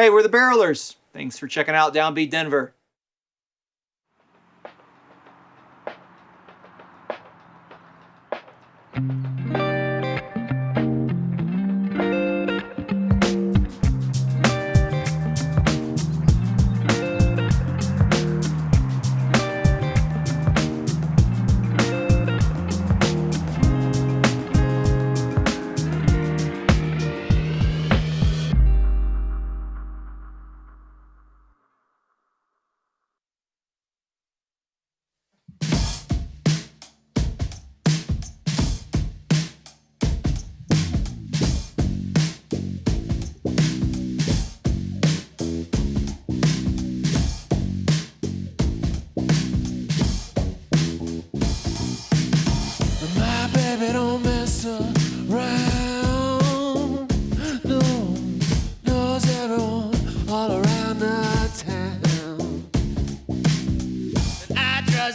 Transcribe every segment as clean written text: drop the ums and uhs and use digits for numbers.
Hey, we're the Barrelors. Thanks for checking out DownBeat Denver.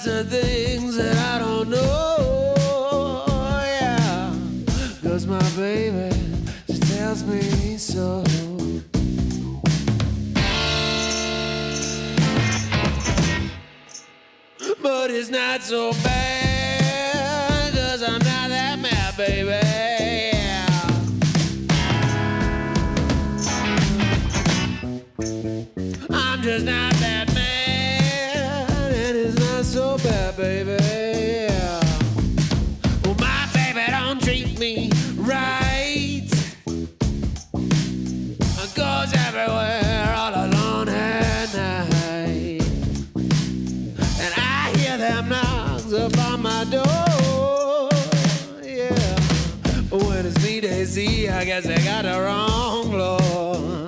The things that I don't know, yeah, 'cause my baby, she tells me so. But it's not so bad, 'cause I'm not that mad, baby. I'm just not that mad, and it's not so bad, baby. Well, my baby don't treat me right. Goes everywhere all alone at night, and I hear them knocks up on my door. Yeah, but when it's me they see, I guess they got the wrong floor.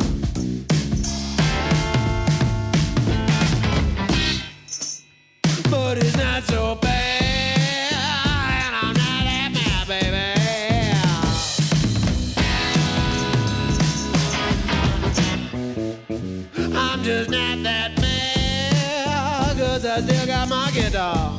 But it's not so bad, and I'm not that mad, baby. I'm just not that mad, 'cause I still got my guitar.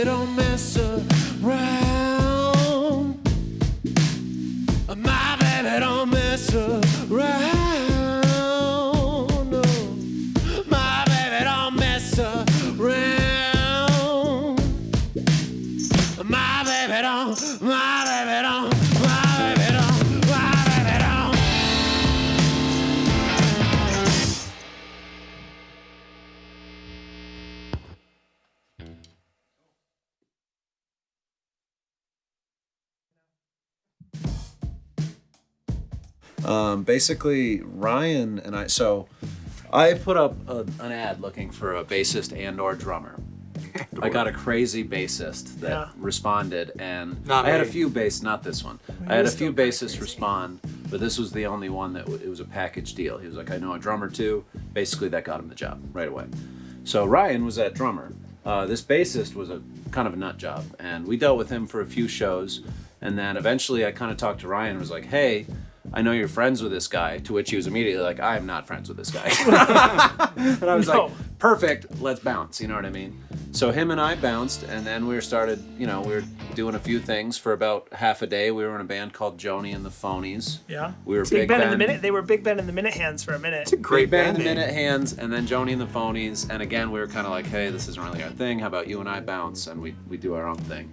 Don't mess around. My baby don't mess around. No. My baby don't mess around. My baby don't, my baby don't, my baby don't, my baby don't. Basically, Ryan and I put up an ad looking for a bassist and or drummer. I got a crazy bassist that responded, and Not I had a me. few not this one. I had a few bassists respond, but this was the only one that it was a package deal. He was like, I know a drummer too. Basically, that got him the job right away. So Ryan was that drummer. This bassist was a kind of a nut job, and we dealt with him for a few shows, and then eventually I kind of talked to Ryan and was like, hey, I know you're friends with this guy, to which he was immediately like, I am not friends with this guy. And I was like, perfect, let's bounce, you know what I mean? So him and I bounced, and then we started, we were doing a few things for about half a day. We were in a band called Joni and the Phonies. Yeah. We were Big Ben and the Minute. They were Big Ben and the Minute Hands for a minute. It's a great Big Ben band and the name. Minute Hands, and then Joni and the Phonies. And again, we were kind of like, hey, this isn't really our thing. How about you and I bounce, and we do our own thing.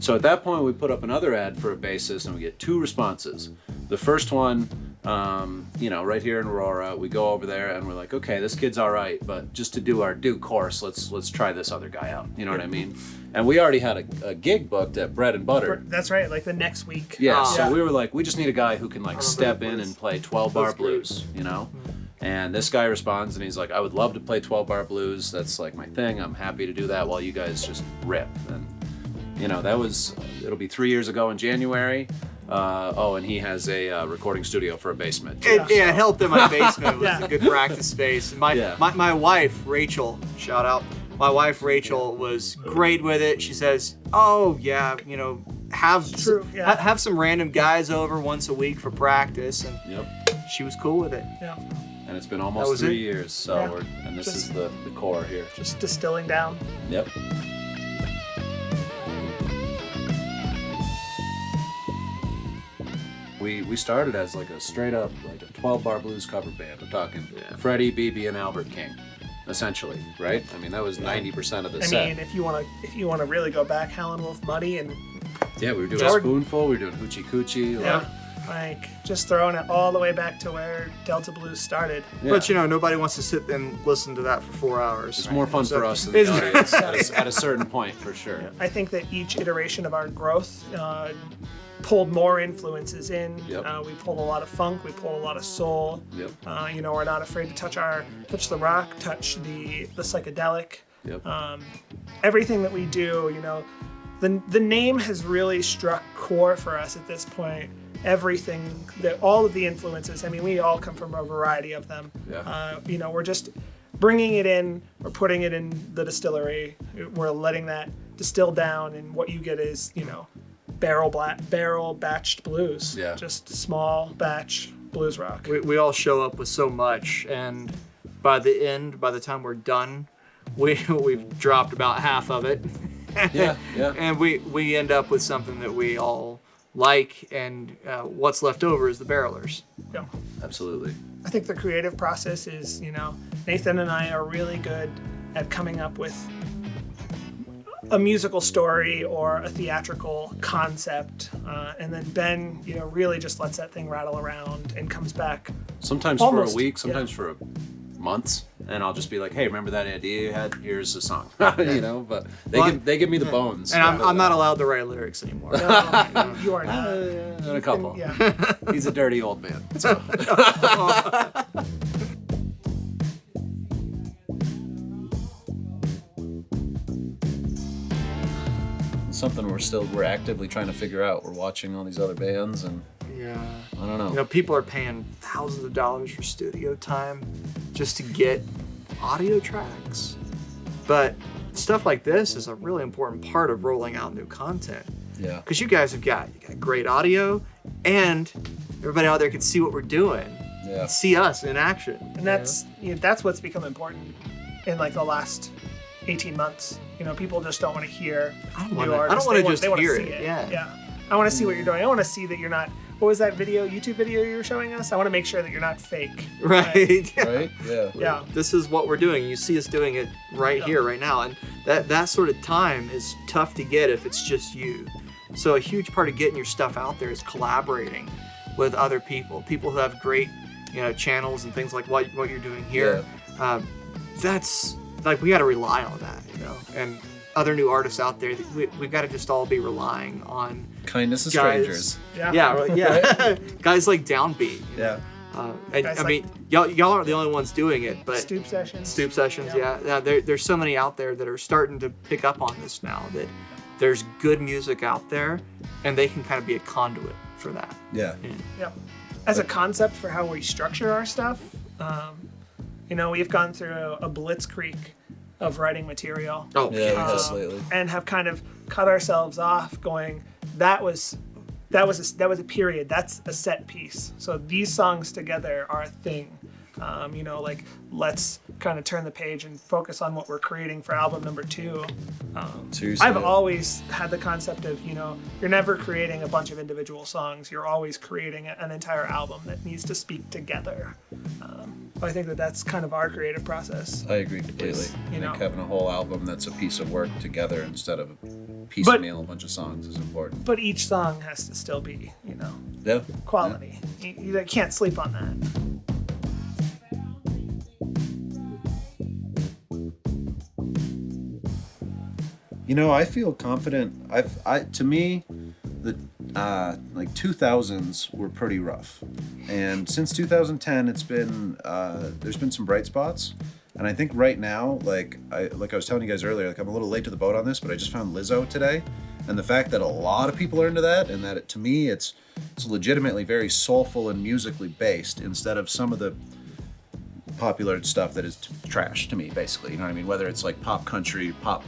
So at that point, we put up another ad for a bassist, and we get 2 responses. The first one, right here in Aurora, we go over there and we're like, okay, this kid's all right, but just to do our due course, let's try this other guy out. You know what I mean? And we already had a gig booked at Bread and Butter. That's right, like the next week. Yeah, so we were like, we just need a guy who can like step in and play 12-bar blues, you know? And this guy responds and he's like, I would love to play 12-bar blues. That's like my thing. I'm happy to do that while you guys just rip. And it'll be 3 years ago in January. And he has a recording studio for a basement. It helped in my basement. It was a good practice space. And my wife, Rachel, shout out. My wife, Rachel, was great with it. She says, oh, yeah, have some random guys over once a week for practice. And she was cool with it. Yeah. And it's been almost 3 years. So this is the core here. Just distilling down. Yep. We started as like a straight up like a 12-bar blues cover band. We're talking Freddie, BB, and Albert King, essentially, right? I mean, that was 90% of the set. I mean, if you want to really go back, Howlin' Wolf, Muddy, and we were doing Spoonful, we were doing Hoochie Coochie. Like just throwing it all the way back to where Delta Blues started. Yeah. But nobody wants to sit and listen to that for 4 hours. It's more fun for us than the audience at a certain point, for sure. Yeah. I think that each iteration of our growth pulled more influences in. We pulled a lot of funk, we pulled a lot of soul. We're not afraid to touch the rock, touch the psychedelic. Everything that we do, the name has really struck core for us at this point. All of the influences, I mean, we all come from a variety of them. We're just bringing it in, we're putting it in the distillery, we're letting that distill down, and what you get is, barrel batched blues. Just small batch blues rock. We all show up with so much, and by the time we're done, we've dropped about half of it. And we end up with something that we all like, and what's left over is the Barrelors. Yeah, absolutely. I think the creative process is, Nathan and I are really good at coming up with a musical story or a theatrical concept, and then Ben, really just lets that thing rattle around and comes back. Sometimes for a week, sometimes for months, and I'll just be like, "Hey, remember that idea you had? Here's a song." But they give me the bones. And I'm not allowed to write lyrics anymore. No, you are not. And a couple. He's a dirty old man. So. Something we're actively trying to figure out. We're watching all these other bands, and I don't know. People are paying thousands of dollars for studio time just to get audio tracks, but stuff like this is a really important part of rolling out new content. Because you guys have got great audio, and everybody out there can see what we're doing. See us in action. And that's what's become important in like the last 18 months. People just don't want to hear new artists. I don't want to just hear it. I want to see what you're doing. I want to see that you're not. What was that YouTube video you were showing us? I want to make sure that you're not fake. Right. Right? Yeah. This is what we're doing. You see us doing it here, right now. And that sort of time is tough to get if it's just you. So a huge part of getting your stuff out there is collaborating with other people who have great, channels and things like what you're doing here. That's like, we got to rely on that, and other new artists out there, we've got to just all be relying on kindness of strangers. Guys like DownBeat. I mean, y'all aren't the only ones doing it, but Stoop Sessions. There's so many out there that are starting to pick up on this now, that there's good music out there, and they can kind of be a conduit for that. As a concept for how we structure our stuff, we've gone through a blitzkrieg of writing material. Just lately. And have kind of cut ourselves off, going, that was a period. That's a set piece. So these songs together are a thing. Let's kind of turn the page and focus on what we're creating for album number 2. I've always had the concept of, you're never creating a bunch of individual songs. You're always creating an entire album that needs to speak together. I think that's kind of our creative process. I agree completely. I think having a whole album that's a piece of work together instead of piecemeal a bunch of songs is important. But each song has to still be, Yeah. quality. You can't sleep on that. I feel confident. To me, the like 2000s were pretty rough, and since 2010, it's been there's been some bright spots, and I think right now, like I was telling you guys earlier, like I'm a little late to the boat on this, but I just found Lizzo today, and the fact that a lot of people are into that, and that to me, it's legitimately very soulful and musically based instead of some of the popular stuff that is trash to me, basically. You know what I mean? Whether it's like pop country, pop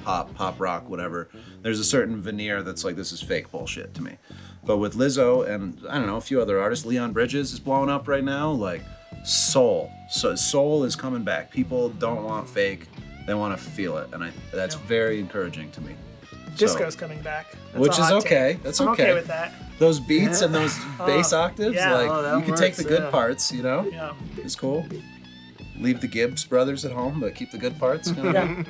rock, whatever. There's a certain veneer that's like, this is fake bullshit to me. But with Lizzo and I don't know, a few other artists, Leon Bridges is blowing up right now. Like soul. So soul is coming back. People don't want fake. They want to feel it. And that's very encouraging to me. Disco's coming back. That's which is okay. Take. That's I'm okay. okay with that. Those beats and those bass octaves, yeah. you can take the good parts, Yeah. It's cool. Leave the Gibbs brothers at home, but keep the good parts. Yeah.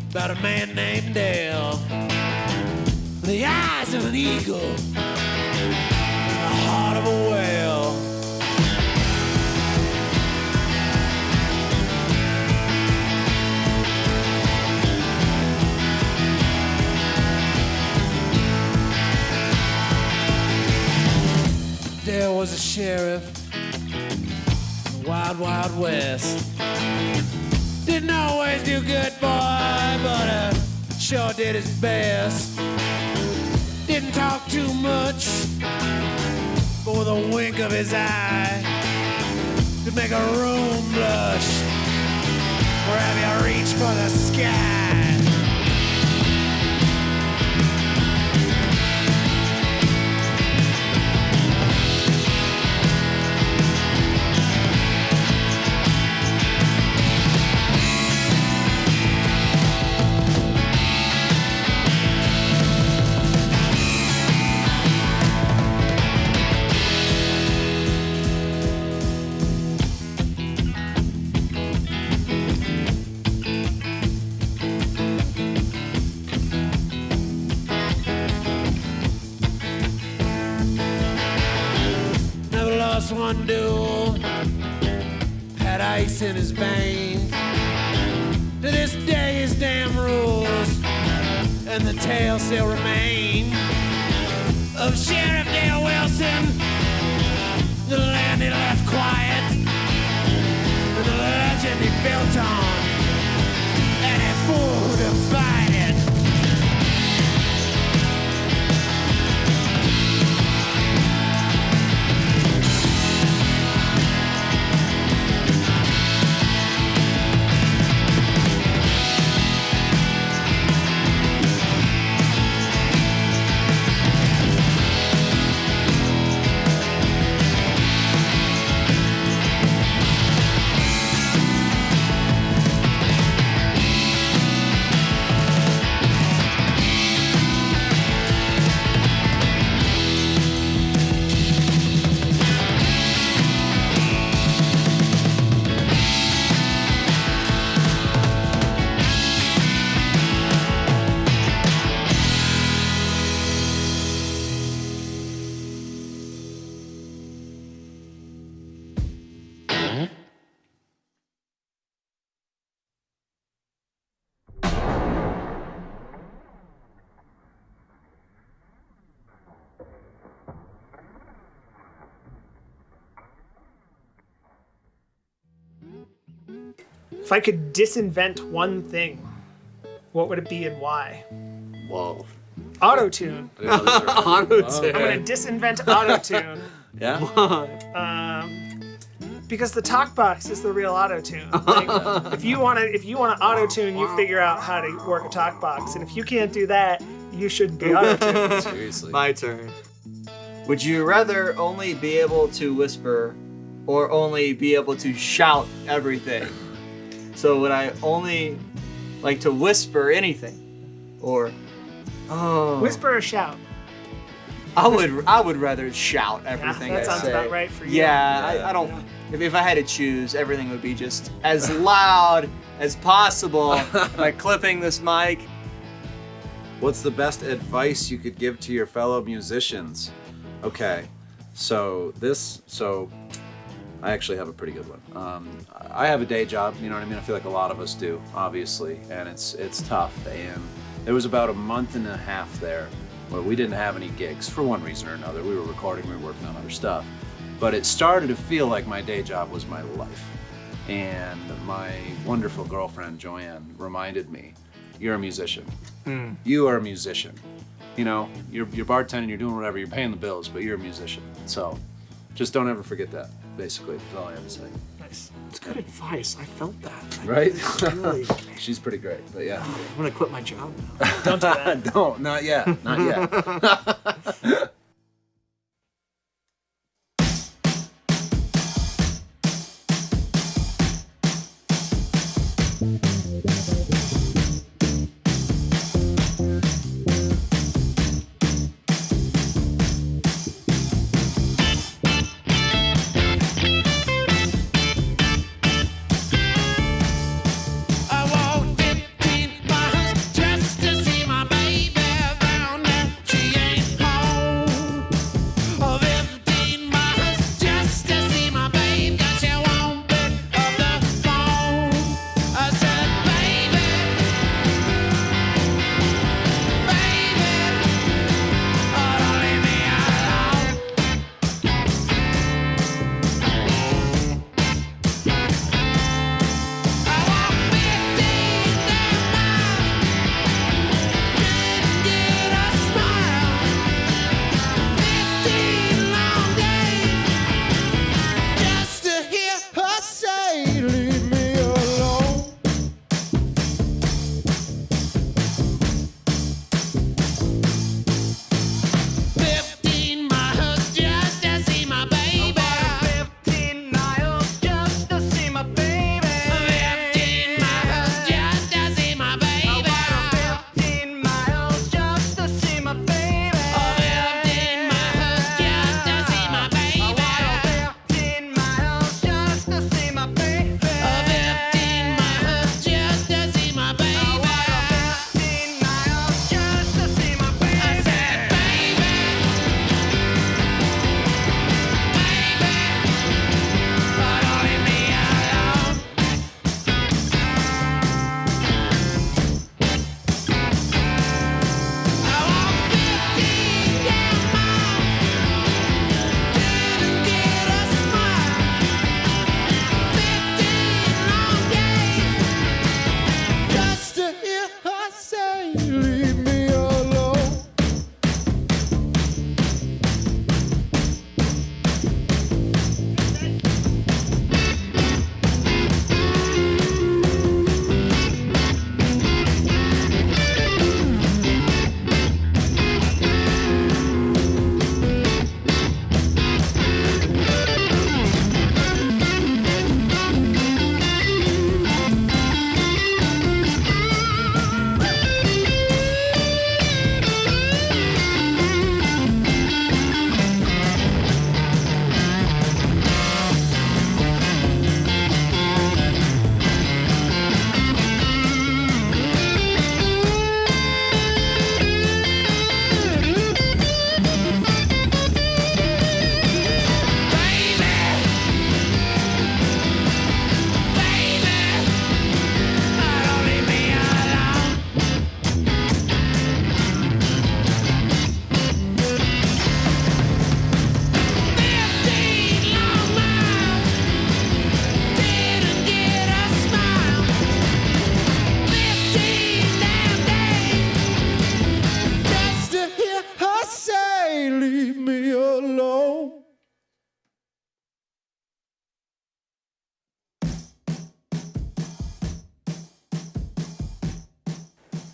About a man named Dale, the eyes of an eagle, and the heart of a whale. Dale was a sheriff in the wild, wild west. Didn't always do good, boy, but sure did his best. Didn't talk too much, but with a wink of his eye could make a room blush or have you reach for the sky. One duel had ice in his veins. To this day his damn rules and the tale still remain of Sheriff Dale Wilson, the land he left quiet, and the legend he built on, and he flew to fight it. If I could disinvent one thing, what would it be and why? Whoa. Auto-tune. Auto-tune. I'm gonna disinvent auto-tune. Yeah. Because the talk box is the real auto-tune. Like, if you wanna auto-tune, you figure out how to work a talk box, and if you can't do that, you shouldn't be auto-tuned. Seriously. My turn. Would you rather only be able to whisper or only be able to shout everything? So would I only like to whisper anything? Or Whisper or shout? I would rather shout everything. That I sounds say. about right for you. Yeah, I don't. If I had to choose, everything would be just as loud as possible by clipping this mic. What's the best advice you could give to your fellow musicians? Okay, so I actually have a pretty good one. I have a day job, you know what I mean? I feel like a lot of us do, obviously, and it's tough. And there was about a month and a half there where we didn't have any gigs for one reason or another. We were recording, we were working on other stuff. But it started to feel like my day job was my life. And my wonderful girlfriend, Joanne, reminded me, you're a musician. You are a musician. You know, you're bartending, you're doing whatever, you're paying the bills, but you're a musician. So just don't ever forget that, basically, is all I have to say. Nice. It's good advice. I felt that. Right? Really. She's pretty great, but yeah. I'm gonna quit my job now. Don't do that. Don't, not yet, not yet. I walked 15 miles just to see my baby down there. She ain't home.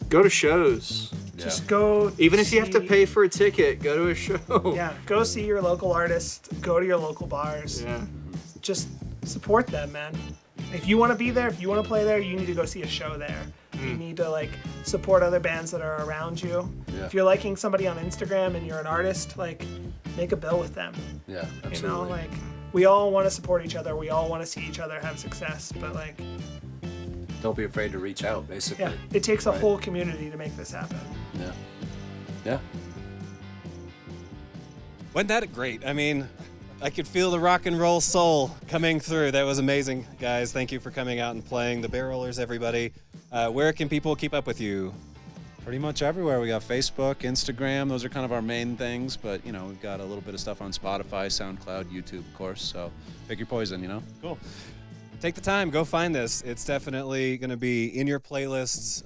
Go to shows. Just go. Even if you have to see- pay for a ticket, go to a show. Yeah, go see your local artist. Go to your local bars. Yeah. Just support them, man. If you want to be there, if you want to play there, you need to go see a show there. You need to like support other bands that are around you. Yeah. If you're liking somebody on Instagram and you're an artist, like make a bill with them. Yeah, absolutely. You know, like we all want to support each other. We all want to see each other have success, but like Don't be afraid to reach out, basically. yeah, it takes a Right. whole community to make this happen. Yeah. Yeah. Wasn't that great? I mean, I could feel the rock and roll soul coming through. That was amazing, guys. Thank you for coming out and playing. The Barrelors, everybody. Where can people keep up with you? Pretty much everywhere. We got Facebook, Instagram. Those are kind of our main things, but you know, we've got a little bit of stuff on Spotify, SoundCloud, YouTube, of course. So pick your poison, you know? Cool. Take the time. Go find this. It's definitely going to be in your playlists.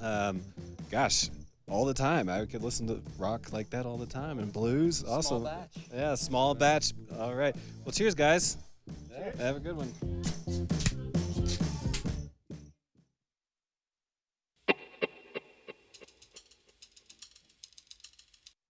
Gosh, all the time. I could listen to rock like that all the time and blues. Awesome. batch. Yeah, small batch. All right. Well, cheers, guys. Have a good one.